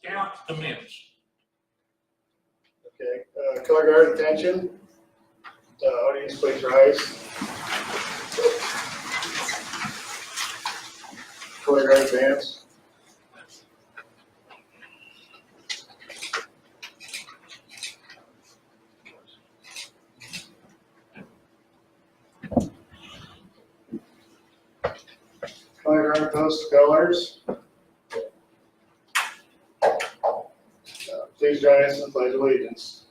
Scouts commence. Okay, color guard attention. Audience please rise. Color guard advance. Color guard post colors. Please join us in the Pledge of Allegiance.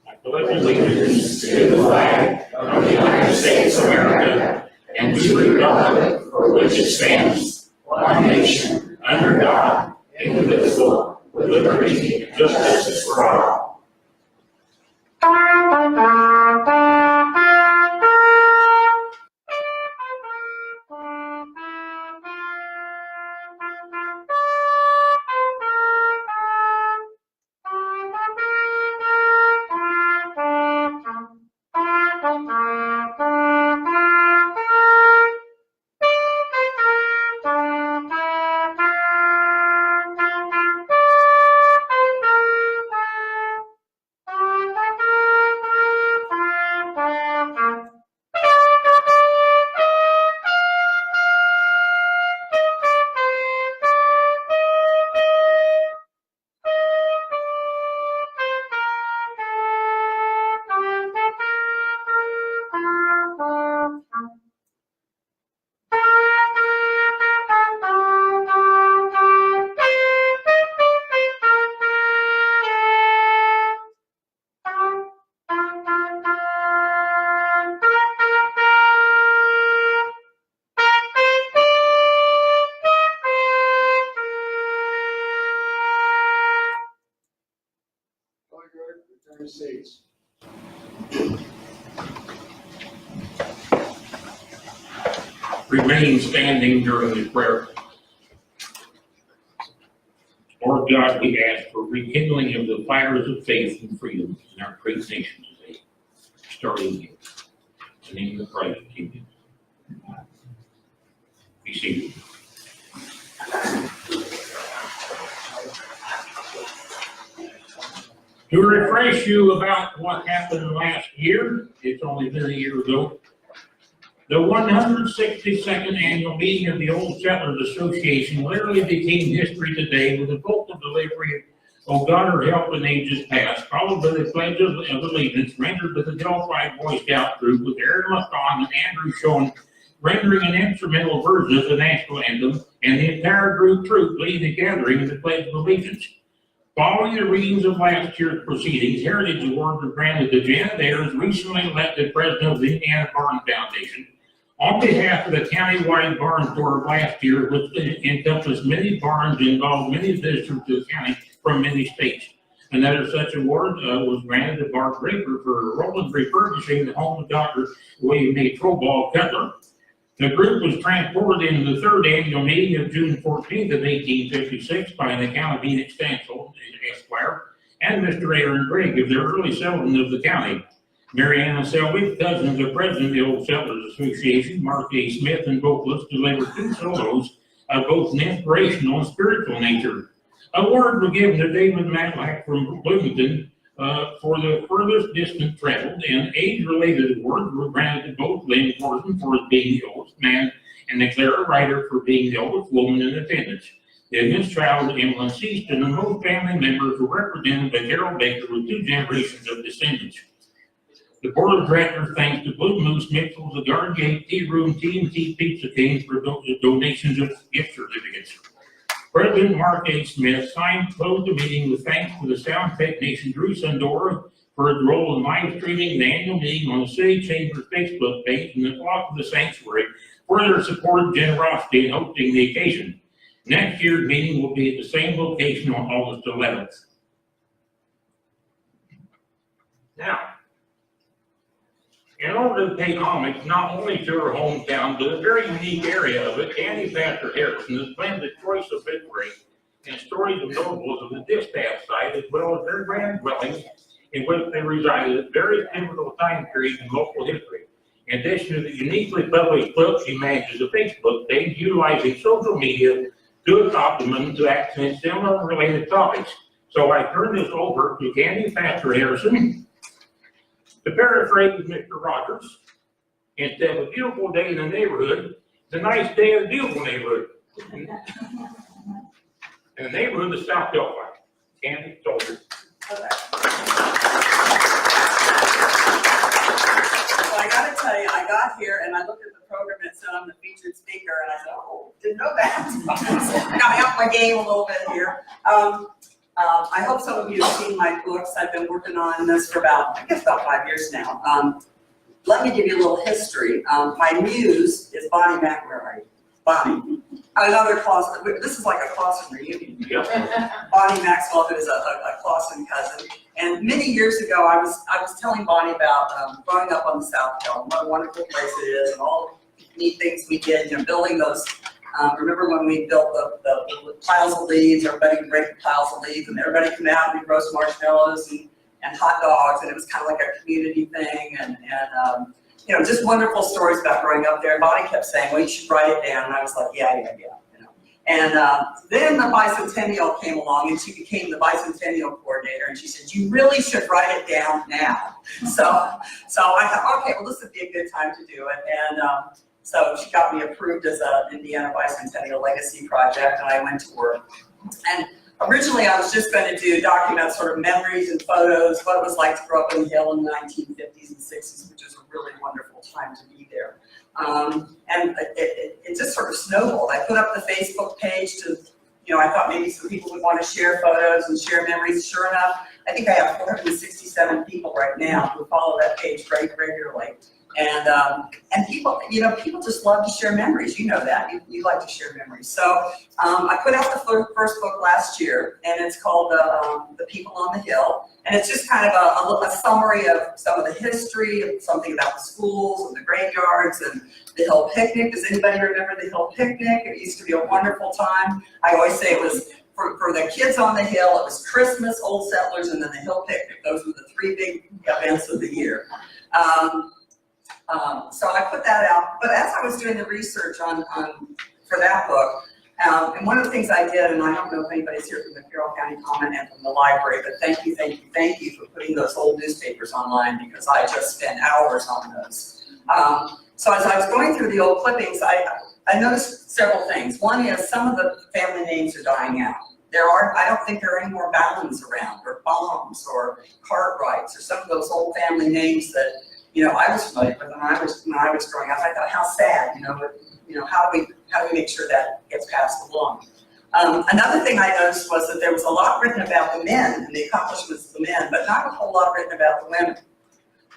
I pledge allegiance to the flag of the United States of America and to the republic for which it stands, one nation, under God, indivisible, with liberty and justice for all. Color guard, return to seats. Remain standing during the prayer. Lord God, we ask for rekindling of the fires of faith and freedom in our great nation today, starting here. In the name of Christ, amen. Be seated. To refresh you about what happened last year, it's only been a year ago, the 162nd annual meeting of the Old Settlers Association literally became history today with a vocal delivery of God or Help in Ages Past, followed by the Pledge of Allegiance rendered with the Delphi Boy Scout group with Aaron Lafon and Andrew Schoen rendering an instrumental version of the national anthem, and the entire group troop leading the gathering of the Pledge of Allegiance. Following the readings of last year's proceedings, Heritage Awards were granted to Janet Ayers, recently elected president of the Indiana Barn Foundation, on behalf of the countywide barn tour of last year, which encompassed many barns and involved many visitors to the county from many states. Another such award was granted to Bart Draper for Roland refurbishing the home of Dr. William A. Troball Cutler. The group was transported into the third annual meeting of June 14th of 1856 by an account of Enoch Stansel, Esquire, and Mr. Aaron Gregg of the early settlement of the county. Mary Anna Selvig, cousins of President of the Old Settlers Association, Mark A. Smith, and vocalist delivered two solos of both an inspirational and spiritual nature. Awards were given to David Matlack from Bloomington for the furthest distance traveled, and age-related awards were granted to both Lynn Horton for being the oldest man and Clara Ryder for being the oldest woman in attendance. The Miss traveled Emily Seaston, and most family members were represented by Carol Baker with two generations of descendants. The board of directors thanks to Blue Moose, Mitchell's, the Garden Gate, Tea Room, T&T Pizza King for donations of gift certificates. President Mark A. Smith closed the meeting with thanks to the sound technician Drew Sandora for his role in live streaming the annual meeting on the City Chamber's Facebook page and the flock of the sanctuary for their support and generosity in hosting the occasion. Next year's meeting will be at the same location on August 11th. Now, in order to pay homage not only to her hometown, but a very unique area of it, Annie Baxter Harrison has planned a choice of obituary and stories of notables of the distaff site, as well as their grand dwellings in which they resided at very pivotal time periods in local history. In addition to the uniquely published book, she manages a Facebook page utilizing social media to adopt them to accent similar and related topics. So I turn this over to Candy Pastor Harrison. To paraphrase Mr. Rogers, instead of a beautiful day in the neighborhood, it's a nice day in a beautiful neighborhood. And the neighborhood is South Delphi. Candy, it's over. Okay. So I gotta tell you, I got here and I looked at the program and it said I'm the featured speaker and I said, oh, didn't know that. Got me up my game a little bit here. I hope some of you have seen my books. I've been working on this for about 5 years now. Let me give you a little history. My muse is Bonnie McNamara. Bonnie. Another Clausen, this is like a Clausen reunion. Yeah. Bonnie Maxwell, who is a Clausen cousin. And many years ago, I was telling Bonnie about growing up on the South Hill, and what a wonderful place it is, and all the neat things we did, building those. Remember when we built the piles of leaves, everybody would break the piles of leaves, and everybody come out and we'd roast marshmallows and hot dogs, and it was kind of like a community thing, and just wonderful stories about growing up there. And Bonnie kept saying, well, you should write it down, and I was like, yeah. And then the bicentennial came along, and she became the bicentennial coordinator, and she said, you really should write it down now. So I thought, okay, well, this would be a good time to do it. And so she got me approved as an Indiana Bicentennial Legacy Project, and I went to work. And originally, I was just going to document sort of memories and photos, what it was like to grow up in the Hill in the 1950s and 60s, which was a really wonderful time to be there. And it just sort of snowballed. I put up the Facebook page to, I thought maybe some people would want to share photos and share memories. Sure enough, I think I have 467 people right now who follow that page very regularly. And people, people just love to share memories. You know that. You like to share memories. So I put out the first book last year, and it's called The People on the Hill. And it's just kind of a summary of some of the history, something about the schools and the graveyards and the Hill Picnic. Does anybody remember the Hill Picnic? It used to be a wonderful time. I always say it was, for the kids on the Hill, it was Christmas, Old Settlers, and then the Hill Picnic. Those were the three big events of the year. So I put that out, but as I was doing the research for that book, and one of the things I did, and I don't know if anybody's here from the Carroll County Comment and from the library, but thank you for putting those old newspapers online, because I just spent hours on those. So as I was going through the old clippings, I noticed several things. One is some of the family names are dying out. I don't think there are any more Ballins around, or Bombs, or Cartwrights, or some of those old family names that I was familiar with when I was growing up. I thought, how sad, but how do we make sure that gets passed along? Another thing I noticed was that there was a lot written about the men and the accomplishments of the men, but not a whole lot written about the women.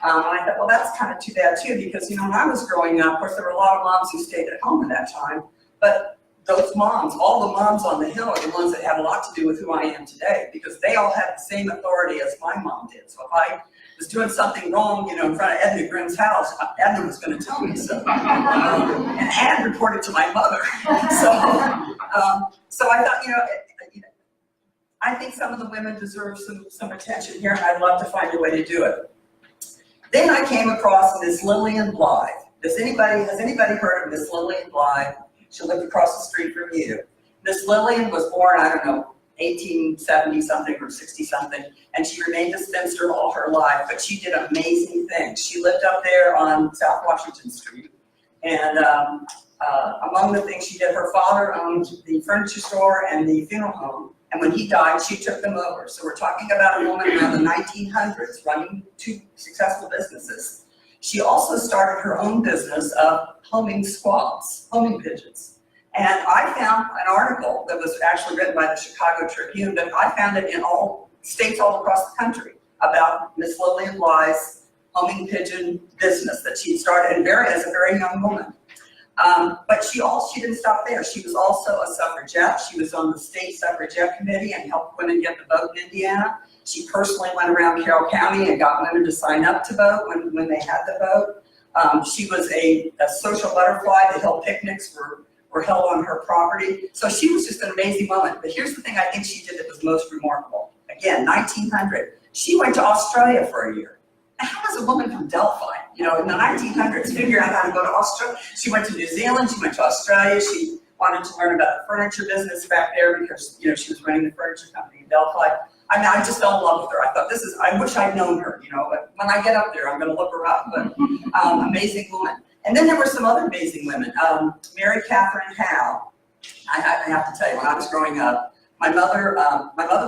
And I thought, well, that's kind of too bad too, because when I was growing up, of course, there were a lot of moms who stayed at home at that time, but those moms, all the moms on the Hill, are the ones that had a lot to do with who I am today, because they all had the same authority as my mom did. So if I was doing something wrong, in front of Edna Grimm's house, Edna was going to tell me so. And Anne reported to my mother. So I thought, I think some of the women deserve some attention here, and I'd love to find a way to do it. Then I came across Miss Lillian Blythe. Has anybody heard of Miss Lillian Blythe? She lived across the street from you. Miss Lillian was born, 1870 something or 60 something, and she remained a spinster all her life, but she did amazing things. She lived up there on South Washington Street, and among the things she did, her father owned the furniture store and the funeral home, and when he died, she took them over. So we're talking about a woman around the 1900s running two successful businesses. She also started her own business of homing squabs, homing pigeons. And I found an article that was actually written by the Chicago Tribune, but I found it in all states all across the country about Miss Lillian Blythe's homing pigeon business that she started as a very young woman. But she didn't stop there. She was also a suffragette. She was on the state suffragette committee and helped women get the vote in Indiana. She personally went around Carroll County and got women to sign up to vote when they had the vote. She was a social butterfly. The Hill picnics were held on her property. So she was just an amazing woman. But here's the thing I think she did that was most remarkable. Again, 1900, she went to Australia for a year. And how does a woman from Delphi, in the 1900s, figure out how to go to Australia? She went to New Zealand, she went to Australia, she wanted to learn about the furniture business back there because, you know, she was running the furniture company in Delphi. I mean, I just fell in love with her. I thought, I wish I'd known her, you know, but when I get up there, I'm gonna look her up, but amazing woman. And then there were some other amazing women. Mary Catherine Howe. I have to tell you, when I was growing up, my mother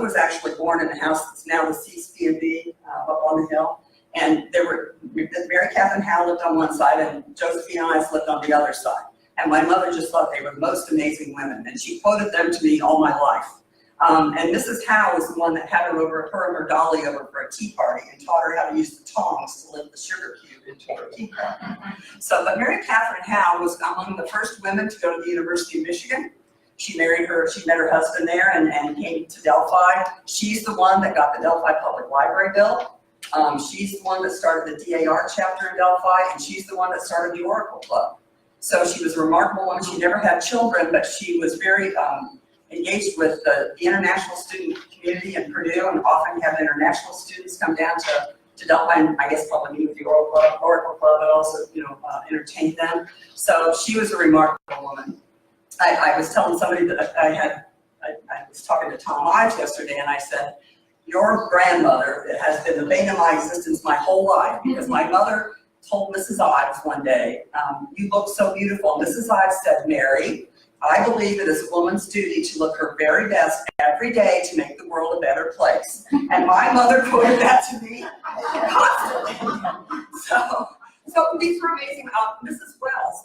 was actually born in the house that's now the CSB&B up on the hill. And Mary Catherine Howe lived on one side and Josephine Ives lived on the other side. And my mother just thought they were the most amazing women. And she quoted them to me all my life. And Mrs. Howe was the one that had her and her dolly over for a tea party and taught her how to use the tongs to lift the sugar cube into her tea cup. So, but Mary Catherine Howe was among the first women to go to the University of Michigan. She met her husband there and came to Delphi. She's the one that got the Delphi Public Library built. She's the one that started the DAR chapter in Delphi, and she's the one that started the Oracle Club. So she was a remarkable woman. She never had children, but she was very engaged with the international student community in Purdue, and often have international students come down to Delphi, and I guess probably meet with the Oracle Club, but also, you know, entertain them. So she was a remarkable woman. I was telling somebody that I was talking to Tom Ives yesterday, and I said, your grandmother has been the bane of my existence my whole life, because my mother told Mrs. Ives one day, you look so beautiful. Mrs. Ives said, Mary, I believe it is a woman's duty to look her very best every day to make the world a better place. And my mother quoted that to me constantly. So these were amazing. Mrs. Wells,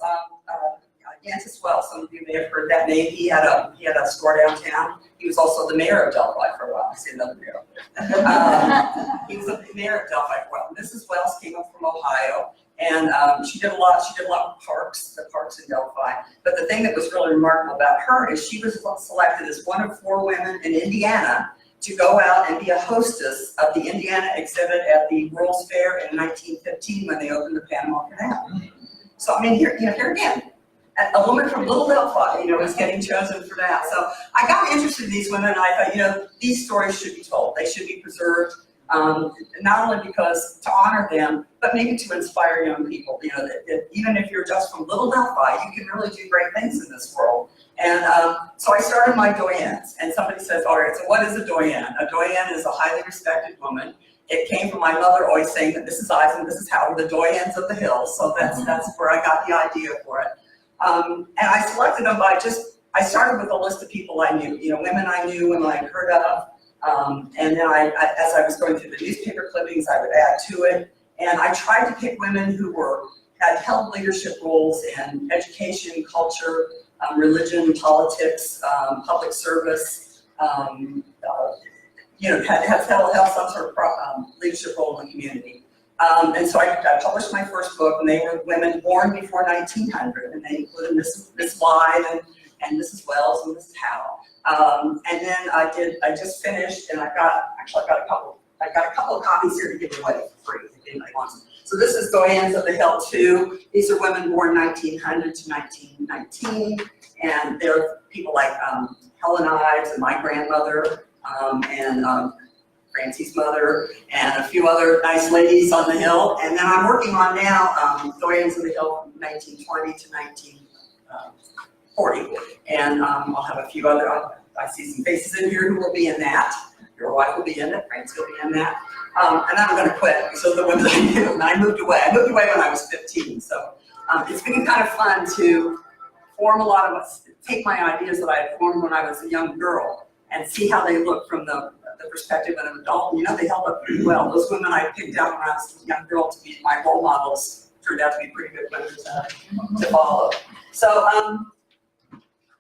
Yantis Wells, some of you may have heard that name. He had a store downtown. He was also the mayor of Delphi for a while. I see another mayor up there. He was the mayor of Delphi for a while. Mrs. Wells came up from Ohio, and she did a lot of parks, the parks in Delphi. But the thing that was really remarkable about her is she was selected as one of 4 women in Indiana to go out and be a hostess of the Indiana exhibit at the World's Fair in 1915 when they opened the Panama Canal. So I mean, here again, a woman from Little Delphi, you know, is getting chosen for that. So I got interested in these women, and I thought, you know, these stories should be told. They should be preserved, not only because to honor them, but maybe to inspire young people. You know, that even if you're just from Little Delphi, you can really do great things in this world. And so I started my doyens, and somebody says, all right, so what is a doyen? A doyen is a highly respected woman. It came from my mother always saying that Mrs. Ives and Mrs. Howard were the doyens of the hills. So that's where I got the idea for it. And I selected them by I started with a list of people I knew, you know, women I knew, women I'd heard of. And then as I was going through the newspaper clippings, I would add to it. And I tried to pick women who had held leadership roles in education, culture, religion, politics, public service, you know, had held some sort of leadership role in the community. And so I published my first book, and they were women born before 1900, and they included Miss Blythe and Mrs. Wells and Mrs. Howe. And then I just finished, and I got a couple of copies here to give away for free if anybody wants them. So this is Doyens of the Hill 2. These are women born 1900 to 1919, and they're people like Helen Ives and my grandmother, and Francie's mother, and a few other nice ladies on the hill. And then I'm working on now Doyens of the Hill from 1920 to 1940. And I'll have a few other, I see some faces in here who will be in that. Your wife will be in it, Francie will be in that. And then I'm gonna quit, so the ones I knew, and I moved away. I moved away when I was 15, so it's been kind of fun to take my ideas that I had formed when I was a young girl and see how they look from the perspective of an adult. You know, they held up pretty well. Those women I picked out when I was a young girl to be my role models turned out to be pretty good women to follow. So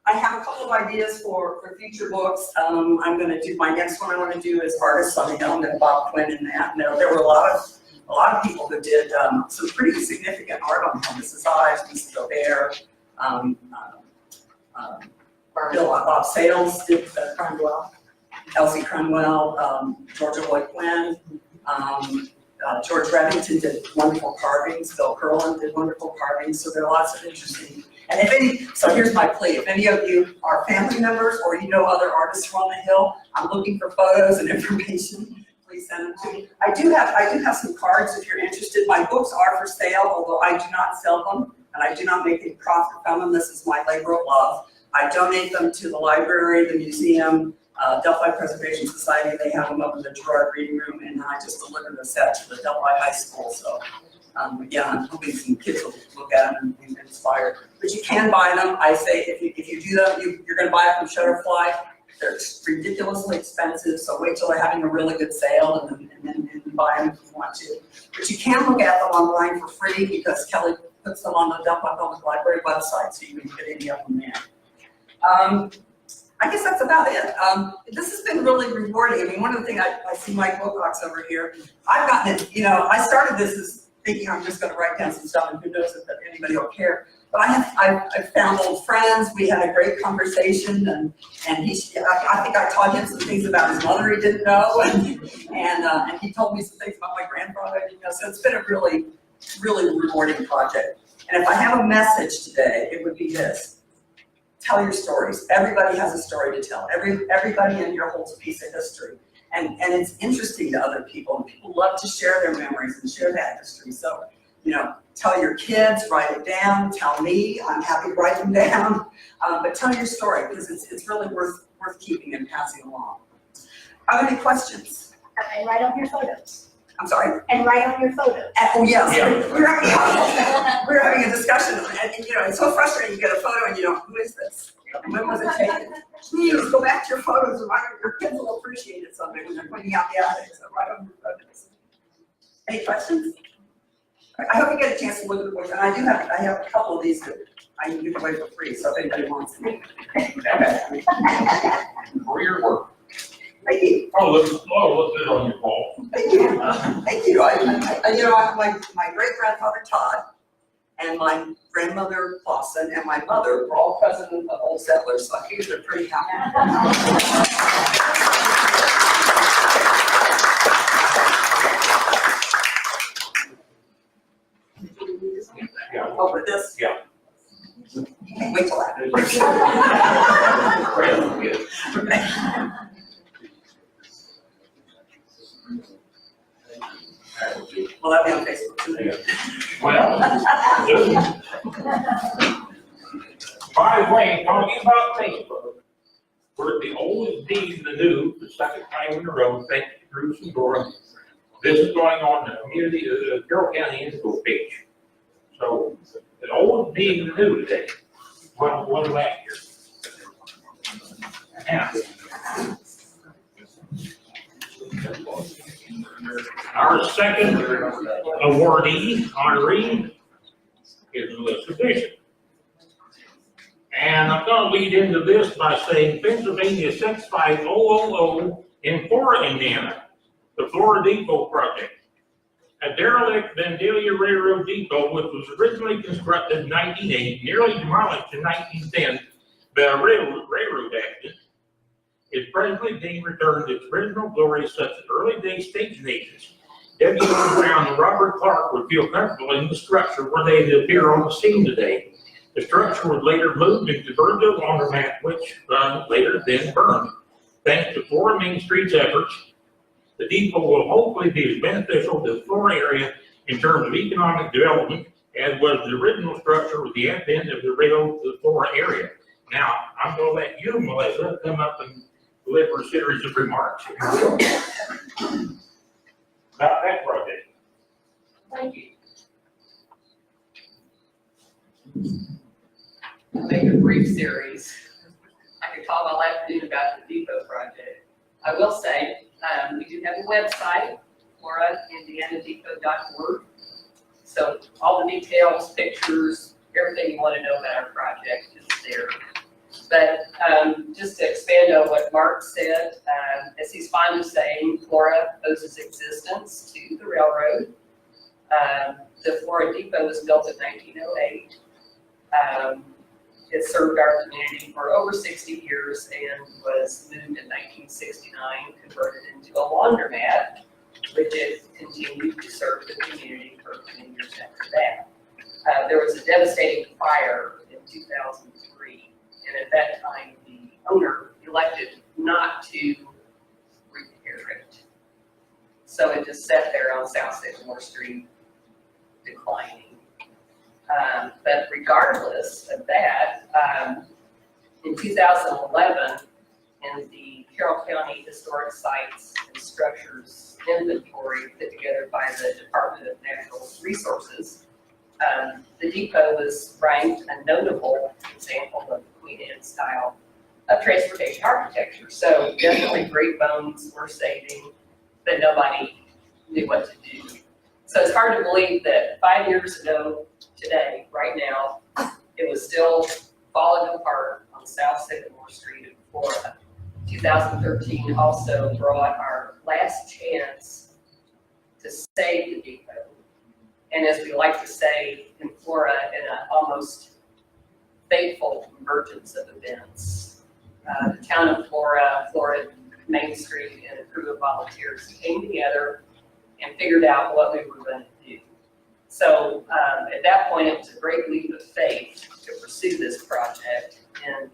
I have a couple of ideas for future books. I'm going to do, my next one I want to do is Artists on the Hill, and Bob Quinn in that. And there were a lot of people who did some pretty significant art on him. Mrs. Ives, Mrs. O'Hare, Bob Sales did Cromwell. Elsie Cromwell, Georgia Lloyd Quinn, George Remington did wonderful carvings, Bill Curlin did wonderful carvings, so there are lots of interesting. And so here's my plea, if any of you are family members or you know other artists from the Hill, I'm looking for photos and information, please send them to me. I do have some cards if you're interested. My books are for sale, although I do not sell them, and I do not make any profit from them. This is my labor of love. I donate them to the library, the museum, Delphi Preservation Society. They have them up in the Gerard Reading Room, and I just deliver the set to the Delphi High School. So, yeah, I'm hoping some kids will look at them and be inspired. But you can buy them. I say if you do that, you're going to buy it from Shutterfly. They're ridiculously expensive, so wait till they're having a really good sale and then buy them if you want to. But you can look at them online for free because Kelly puts them on the Delphi Public Library website, so you can get any of them there. I guess that's about it. This has been really rewarding. I mean, one of the things I see Mike Wilcox over here. I've gotten it, I started this as thinking I'm just gonna write down some stuff and who knows if anybody will care. But I've found old friends. We had a great conversation, and I think I taught him some things about his mother he didn't know, and he told me some things about my grandfather I didn't know. So it's been a really, really rewarding project. And if I have a message today, it would be this: tell your stories. Everybody has a story to tell. Everybody in here holds a piece of history, and it's interesting to other people. And people love to share their memories and share that history. So, tell your kids, write it down, tell me, I'm happy to write them down, but tell your story because it's really worth keeping and passing along. Are there any questions? And write on your photos. I'm sorry? And write on your photos. Oh, yes, Yeah. we're having a discussion, and it's so frustrating, you get a photo and you don't, who is this? When was it taken? Please go back to your photos and write, your kids will appreciate it someday when they're pointing out the attic, so write on your photos. Any questions? I hope you get a chance to look at the book, and I have a couple of these that I can give away for free, so if anybody wants them. Okay. For your work. Thank you. Oh, look good on your wall. Thank you. Thank you. I have my great grandfather Todd, and my grandmother Clausen, and my mother were all president of Old Settlers, so I figured they're pretty happy. Yeah. Over this? Yeah. Can't wait till after. Really good. Will that be on Facebook too? Well, by the way, talking about Facebook, we're the oldest deed in the new, the second time in a row, thank you, Bruce and Dora. This is going on the community, the Carroll County Info page. So, the oldest deed in the new today, one last year. Now, our second awardee, honoree, is Melissa Bishop. And I'm going to lead into this by saying Pennsylvania 65000 in Flora, Indiana, the Flora Depot project. A derelict Vandalia Railroad Depot, which was originally constructed in 1908, nearly demolished in 1910 by a railroad accident, is presently being returned to its original glory, such that early day station agents W. O. Brown and Robert Clark would feel comfortable in the structure where they appear on the scene today. The structure was later moved and converted to a laundromat, which later then burned. Thanks to Flora Main Street's efforts, the depot will hopefully be as beneficial to the Flora area in terms of economic development as was the original structure with the advent of the rail to the Flora area. Now, I'm going to let you, Melissa, come up and deliver a series of remarks about that project. Thank you. I'll make a brief series. I could talk all afternoon about the depot project. I will say, we do have a website, floraindianadepot.org. So all the details, pictures, everything you want to know about our project is there. But just to expand on what Mark said, as he's fond of saying, Flora owes its existence to the railroad. The Flora Depot was built in 1908. It served our community for over 60 years and was moved in 1969, converted into a laundromat, which it continued to serve the community for many years after that. There was a devastating fire in 2003, and at that time, the owner elected not to repair it. So it just sat there on South Sycamore Street, declining. But regardless of that, In 2011, in the Carroll County Historic Sites and Structures Inventory put together by the Department of Natural Resources, the depot was ranked a notable example of Queen Anne style of transportation architecture. So definitely great bones were saving, but nobody knew what to do. So it's hard to believe that 5 years ago today, right now, it was still falling apart on South Sycamore Street in Florida. 2013 also brought our last chance to save the depot. And as we like to say in Florida, in an almost fateful convergence of events, the town of Florida Main Street, and a crew of volunteers came together and figured out what we were going to do. So at that point, it was a great leap of faith to pursue this project. And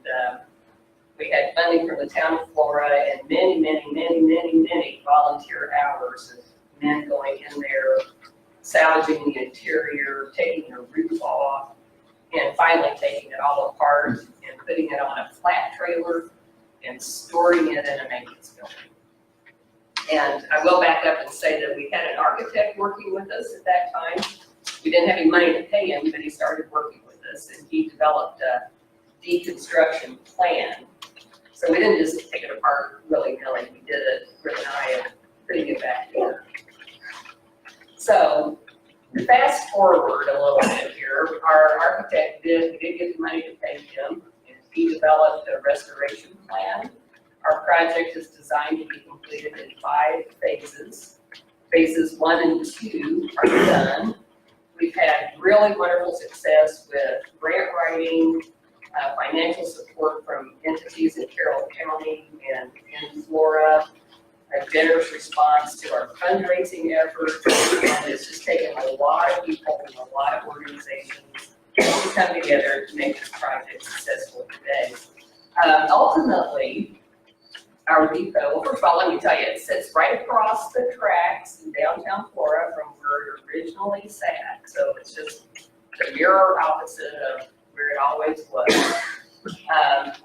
we had funding from the town of Florida and many volunteer hours of men going in there, salvaging the interior, taking the roof off, and finally taking it all apart and putting it on a flat trailer and storing it in a maintenance building. And I will back up and say that we had an architect working with us at that time. We didn't have any money to pay him, but he started working with us, and he developed a deconstruction plan. So we didn't just take it apart willy-nilly. We did it with an eye of putting it back together. So to fast forward a little bit here, our architect we did get the money to pay him, and he developed a restoration plan. Our project is designed to be completed in 5 phases. Phases 1 and 2 are done. We've had really wonderful success with grant writing, financial support from entities in Carroll County and in Florida, a generous response to our fundraising efforts, and it's just taken a lot of people and a lot of organizations to come together to make this project successful today. Ultimately, our depot, well, first of all, let me tell you, it sits right across the tracks in downtown Florida from where it originally sat. So it's just the mirror opposite of where it always was.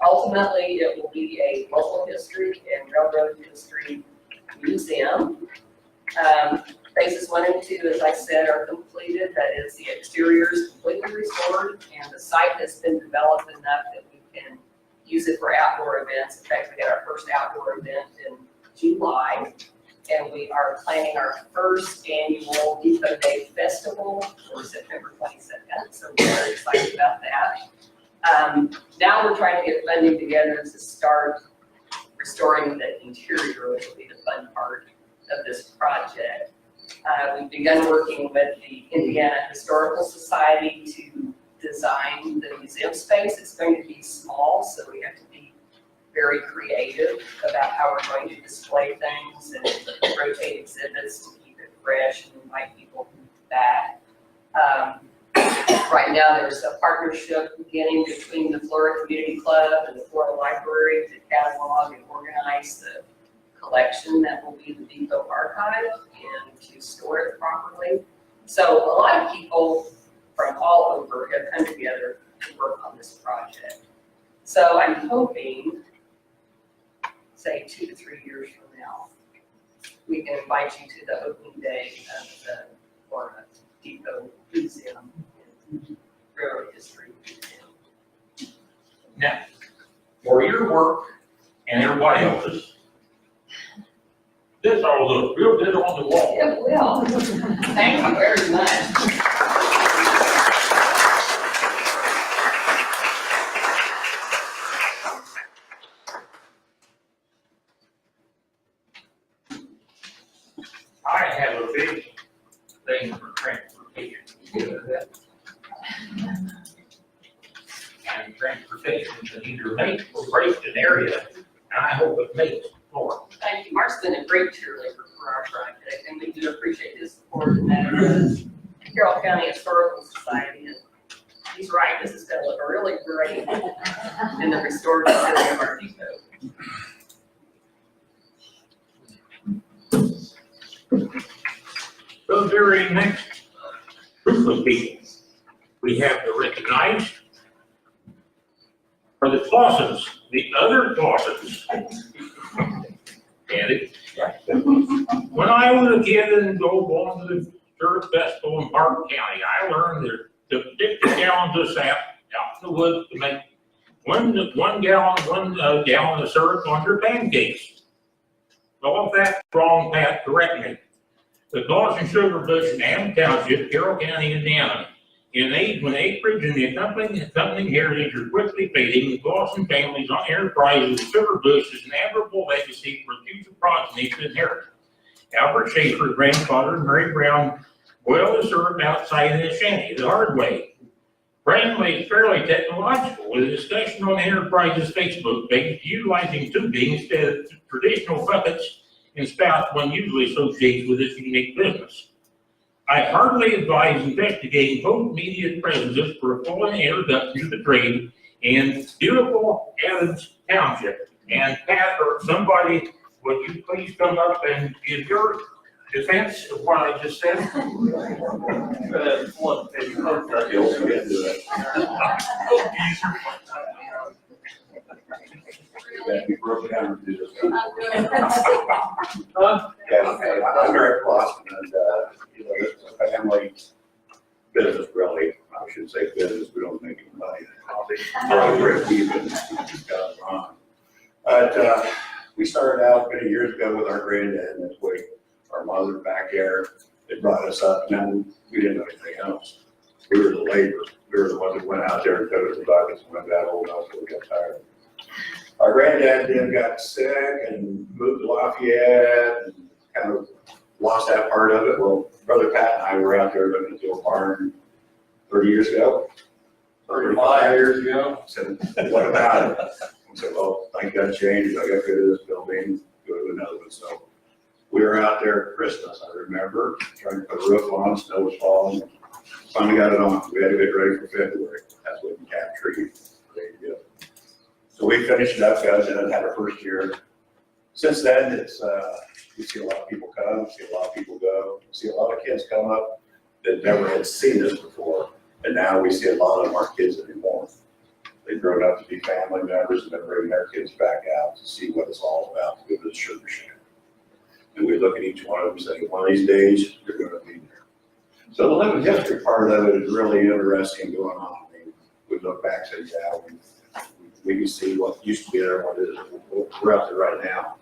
Ultimately, it will be a local history and railroad history museum. Phases 1 and 2, as I said, are completed. That is, the exterior is completely restored, and the site has been developed enough that we can use it for outdoor events. In fact, we had our first outdoor event in July, and we are planning our first annual Depot Day Festival for September 22nd, so we're very excited about that. Now we're trying to get funding together to start restoring the interior, which will be the fun part of this project. We've begun working with the Indiana Historical Society to design the museum space. It's going to be small, so we have to be very creative about how we're going to display things and rotate exhibits to keep it fresh and invite people back. Right now, there's a partnership beginning between the Florida Community Club and the Florida Library to catalog and organize the collection that will be the Depot Archive and to store it properly. So a lot of people from all over have come together to work on this project. So I'm hoping, say 2 to 3 years from now, we can invite you to the opening day of the Florida Depot Museum and Railroad History Museum. Now, for your work and everybody else's, this all looks real good on the wall. It will. Thank you very much. I have a big thing for transportation. And transportation can either make or break an area, and I hope it makes more. Thank you. Mark's been a great cheerleader for our project, and we do appreciate his support in that of the Carroll County Historical Society. And he's right, this is gonna look really great in the restored facility of our depot. So the very next group of people, we have the recognized For the Clausens, the other Clausens. Get it? When I was a kid and going to the Surf Festival in Park County, I learned to 50 gallons of sap out in the woods to make one gallon of syrup on your pancakes. So if that's wrong, Pat, correct me. The Clausen Sugar Bush in Adams Township, Carroll County, Indiana. When acreage and the accompanying heritage are quickly fading, the Clausen family's enterprise of the Sugar Bush is an admirable legacy for future progeny to inherit. Albert Schaefer, grandfather, and Mary Brown boiled the syrup outside in the shanty the hard way. Presently, fairly technological, with a discussion on the Enterprise's Facebook page utilizing tubing instead of traditional buckets and spouts one usually associates with this unique business. I heartily advise investigating both media presences for a full introduction to the trade in beautiful Adams Township. And Pat, or somebody, would you please come up and give your defense of what I just said? I'm Eric Clausen, and, this is a family business, really. I should say business, we don't make any money. We're break even, but, we started out many years ago with our granddad, and that's way our mother back there. They brought us up, and then we didn't know anything else. We were the labor. We were the ones that went out there and toted the buckets and went that old enough, so we got tired. Our granddad then got sick and moved to Lafayette and kind of lost that part of it. Well, Brother Pat and I were out there living in a barn 30 years ago. 35 years ago. Said, what about it? I said, well, things got changed. I got rid of this building, go to another one. So we were out there at Christmas, I remember, trying to put a roof on, snow was falling. Finally got it on. We had to get ready for February. That's when we capped tree. Ready to go. So we finished it up, guys, and had our first year. Since then, it's we see a lot of people come, see a lot of people go, see a lot of kids come up that never had seen this before, and now we see a lot of them aren't kids anymore. They've grown up to be family members and they're bringing their kids back out to see what it's all about, to go to the sugar shack. And we look at each one of them and say, one of these days, you're going to be there. So the living history part of it is really interesting going on. I mean, we look back and say, yeah, we can see what used to be there, what it is. We're out there right now.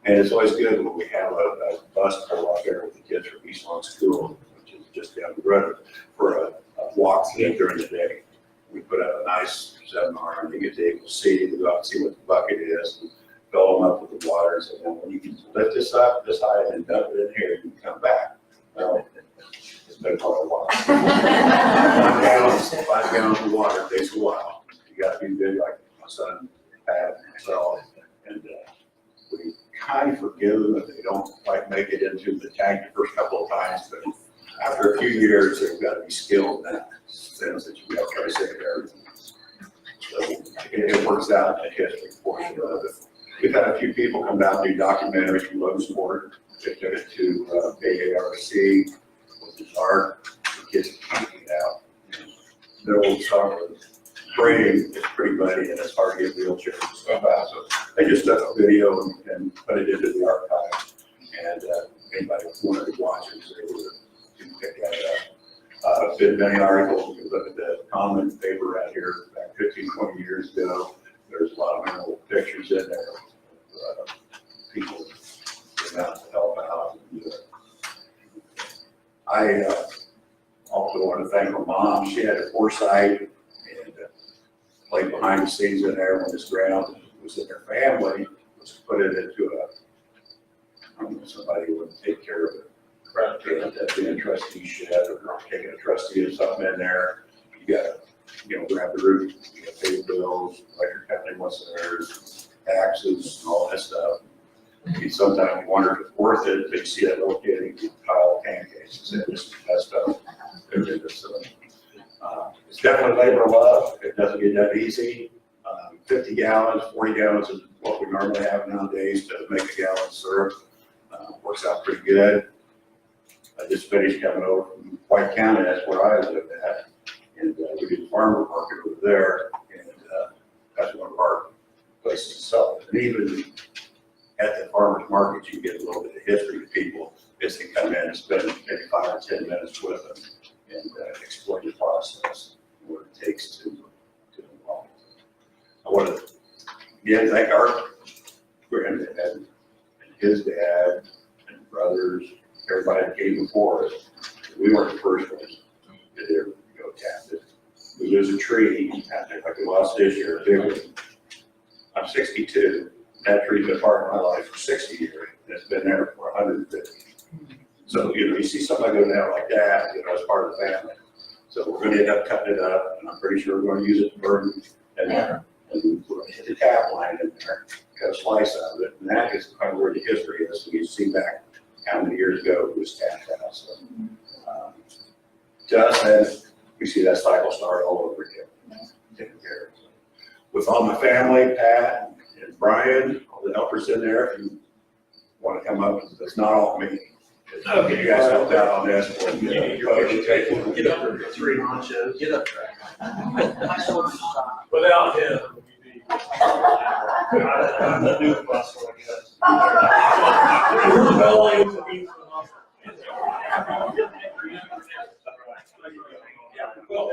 And it's always good when we have a bus pull out there with the kids from East Lawn School, which is just down the road, for a walk through during the day. We put out a nice seminar and they get to able to see, we go out and see what the bucket is, and fill them up with the waters, and then when you can lift this up this high and dump it in here, you can come back. Well, it's been quite a while. 5 gallons of water takes a while. You gotta be big like my son, Pat, and myself, and we kind of forgive them if they don't quite make it into the tank the first couple of times, but after a few years, they've got to be skilled in that sense that you got to try to save everything. So it works out in the history portion of it. We've had a few people come down and do documentaries from Logansport. They took it to AARC, which is art. The kids can't get out. Their old summer brain is pretty muddy and it's hard to get wheelchairs and stuff out. So they just took a video and put it into the archive. And anybody who wanted to watch it was able to pick that up. Been many articles. You look at the common paper out here back 15, 20 years ago. There's a lot of memorable pictures in there. People came out to help out. I also want to thank my mom. She had a foresight and played behind the scenes in there when this ground was in their family, was to put it into somebody who would take care of it. And being a trustee shed or taking a trustee of something in there, you gotta, grab the roof, you gotta pay the bills, electric company wants theirs, taxes, and all that stuff. And sometimes you wonder if it's worth it, but you see that little kid, you pile of pancakes, and say, this is the best stuff. It's definitely labor of love. It doesn't get that easy. 50 gallons, 40 gallons is what we normally have nowadays to make a gallon of syrup. Works out pretty good. I just finished coming over from White County, that's where I lived at. And we did farmer market over there. And That's one of our places to sell it. And even at the farmer's market, you get a little bit of history to people as they come in and spend maybe 5 or 10 minutes with them and explain the process, and what it takes to involve. I want to again thank our granddad and his dad and brothers, everybody that came before us. We weren't the first ones that ever go tap it. We lose a tree, like we lost this year, a big one. I'm 62. That tree's been part of my life for 60 years, and it's been there for 150. So, you see somebody go down like that, as part of the family. So we're gonna end up cutting it up, and I'm pretty sure we're gonna use it to burn in there. And we're gonna hit the tap line in there, cut a slice out of it, and that is kind of where the history is. So you see back how many years ago it was tapped out. So, to us, then, we see that cycle start all over again, taking care of it. With all my family, Pat and Brian, all the helpers in there, if you want to come up, it's not all me. Okay, you guys helped out on this. Get up there, 3 honchos. Get up there. My shoulders shot. Without him, we'd be. I'm the new muscle, I guess. Well, it was a piece of muscle. Well, I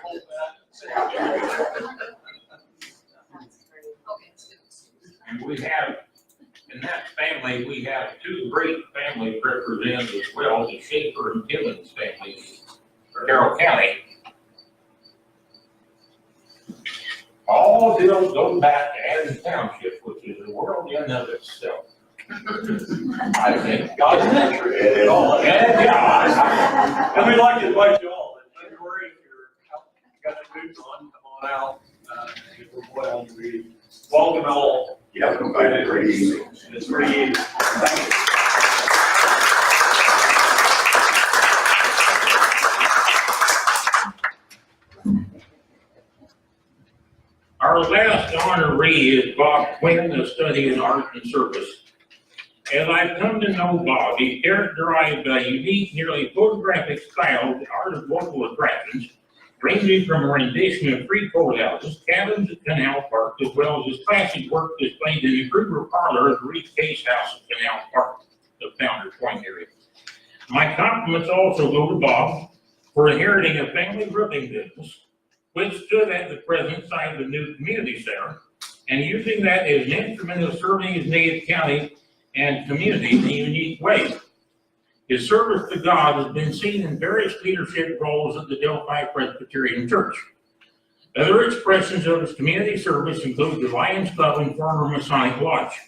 hold that. And we have, in that family, we have 2 great families represented as well, the Schaefer and Timmons families, Carroll County. All built go back to Adams Township, which is a world in of itself. I think God's country. It all. Yeah. And we'd like to invite you all in February, if you're got your boots on, come on out. If we're well, we welcome all. Yeah, we find it pretty easy. It's pretty easy. Thank you. Our last honoree is Bob Quinn, a study in art and service. As I've come to know Bob, he's characterized by a unique, nearly photographic style of art of local attractions, ranging from a rendition of 3 courthouses, cabins at Canal Park, as well as his classic work displayed in the Kruger Parlor of the Reef Case House at Canal Park, the Founder's Point area. My compliments also go to Bob for inheriting a family roofing business, which stood at the present site of the new community center, and using that as an instrument of serving his native county and community in a unique way. His service to God has been seen in various leadership roles at the Delphi Presbyterian Church. Other expressions of his community service include the Lions Club and former Masonic Lodge.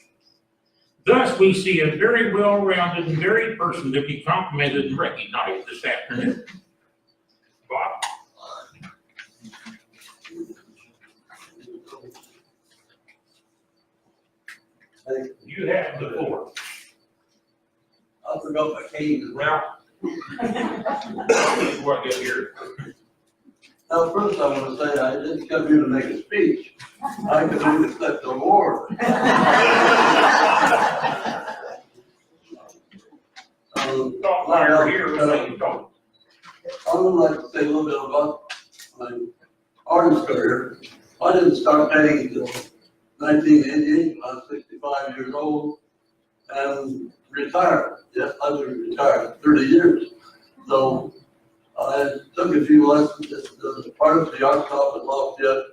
Thus, we see a very well-rounded and varied person to be complimented and recognized this afternoon. Bob. You have the floor. I forgot my cane as well. Now, what is here? Now, first I want to say, I didn't come here to make a speech. I could only accept the award. Talk while you're here, so you talk. I would like to say a little bit about my artist career. I didn't start painting until 1988, I was 65 years old, and retired. Yes, I was retired 30 years. So I took a few lessons at the part of the art shop at Lafayette.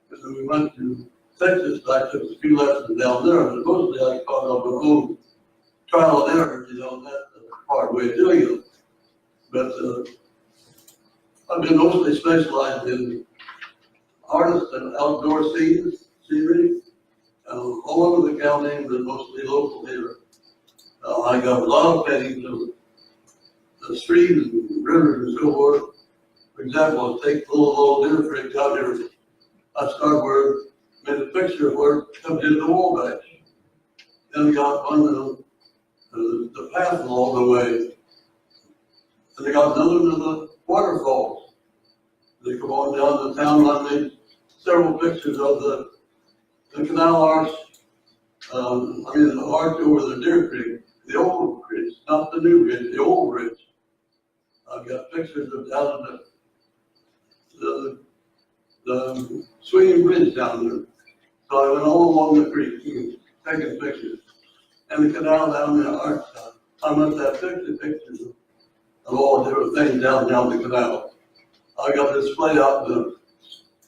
When we went to Texas, I took a few lessons down there, but mostly I caught up my own trial and error, that's the hard way of doing it. But I've been mostly specialized in artists and outdoor scenery, all over the county, but mostly local here. I got a lot of paintings of the streams and rivers and so forth. For example, take the little Deer Creek out here. I started where, made a picture where it comes into the Wabash. Then we got one of the path along the way. And they got another of the waterfalls. They come on down the town, and I made several pictures of the canal arch. The arch over the Deer Creek, the old bridge, not the new bridge, the old bridge. I've got pictures of down in the the swinging bridge down there. So I went all along the creek, taking pictures. And the canal down there, I must have 50 pictures of all different things down the canal. I got this display out in the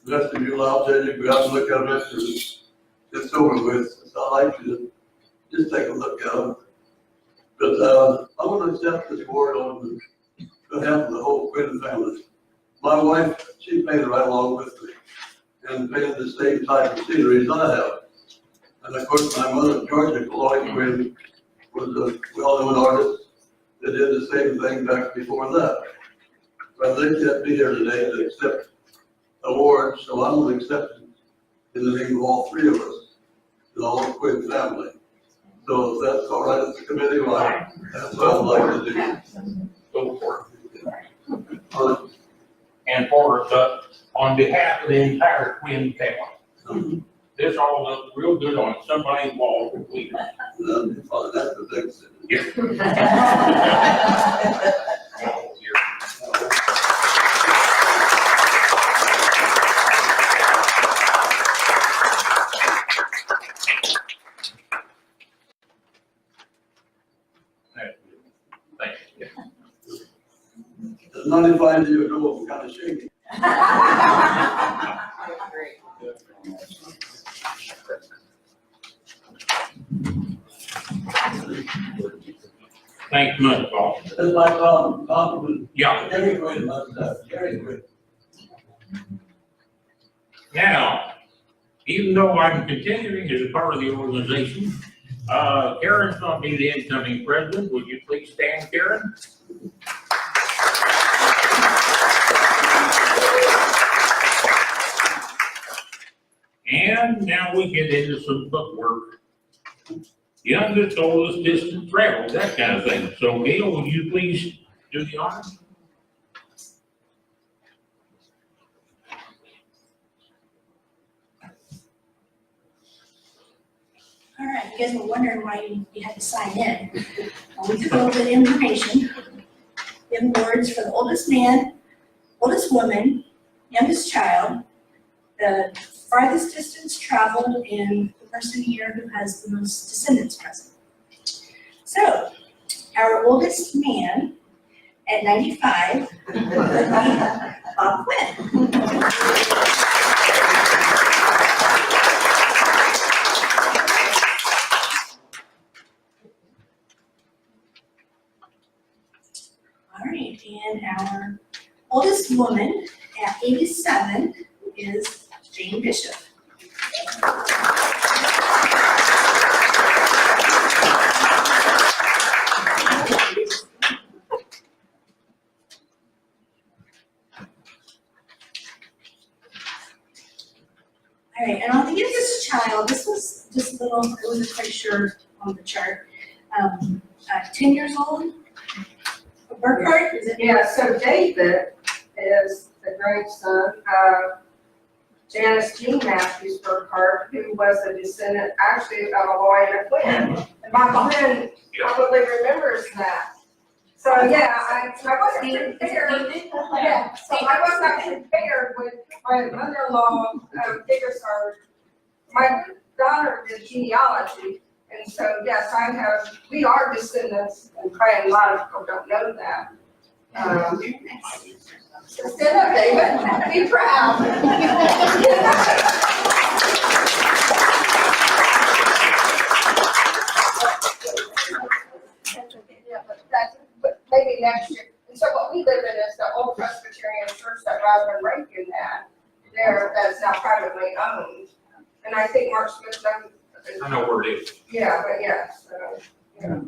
vestibule out there, you can go out and look at it, and it's over with. So I'd like you to just take a look at it. But I want to accept this award on behalf of the whole Quinn family. My wife, she painted right along with me and painted the same type of sceneries I have. And of course, my mother, Georgia Lloyd Quinn, was a well-known artist that did the same thing back before that. But they can't be here today to accept awards, so I'm going to accept it in the name of all three of us, the whole Quinn family. So if that's all right at the committee, well, that's what I'd like to do. Go for Uh, it. And for, on behalf of the entire Quinn family, this all looks real good on somebody's wall, please. That's the thing. Thank you. At 95 years old, I'm kind of shaky. Thanks much, Paul. That's my compliment. Yeah. Very good, very good. Now, even though I'm continuing as a part of the organization, Karen's going to be the incoming president. Would you please stand, Karen? And now we get into some footwork. Youngest, oldest, distance traveled, that kind of thing. So Gail, would you please do the honors? All right, you guys were wondering why you had to sign in. Well, we took a little bit of information. We have awards for the oldest man, oldest woman, youngest child, the farthest distance traveled, and the person here who has the most descendants present. So, our oldest man at 95 would be Bob Quinn. All right, and our oldest woman at 87 is Jane Bishop. All right, and on the youngest child, this was just a little, it wasn't quite sure on the chart. 10 years old. Burkhart, is it? Yeah, so David is the grandson of Janice Jean Matthews Burkhart, who was a descendant actually of Aloysia Quinn. And my friend probably remembers that. So yeah, I wasn't prepared. Yeah, so I was not prepared with my mother-in-law, figures are, my daughter did genealogy. And so, yes, we are descendants, and probably a lot of people don't know that. Stand up, David, be proud. Yeah, but maybe next year. And so what we live in is the old Presbyterian church that Reverend Rankin had there, that's now privately owned. And I think Mark Smith knows. I know where it is. Yeah, but yes, yeah.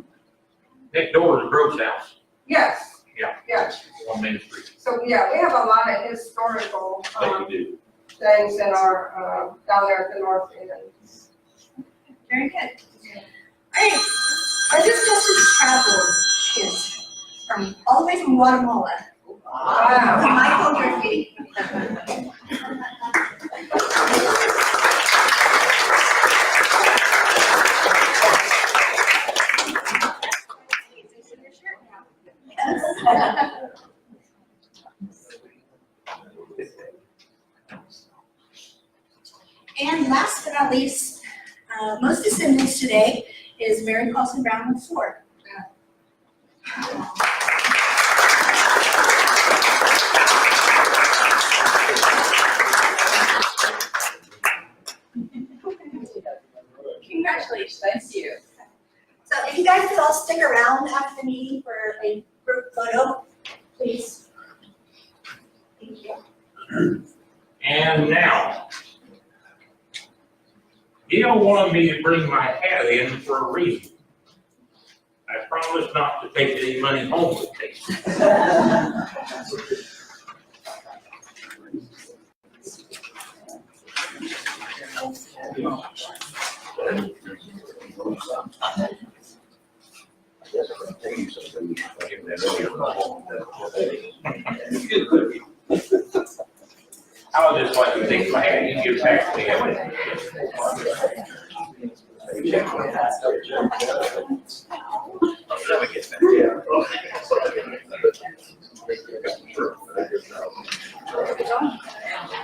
Next door is Grove's house. Yes. Yeah. Yes. On Main Street. So, yeah, we have a lot of historical, That you do. things in our, down there at the north end. Very good. All right, our discussed travel is from all the way from Guatemala. Wow. Michael Murphy. not least, most descendants today is Mary Paulson Brown with 4. Congratulations, thank you. So if you guys could all stick around after the meeting for a group photo, please. Thank you. And now, Neil wanted me to bring my hat in for a reason. I promised not to take any money home with me. I would just like to take my hat and give back to him.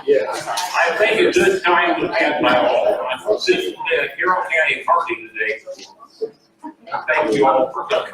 Yeah. I think a good time to have my all. I'm sitting at a Carroll County party today. Thank you all for coming.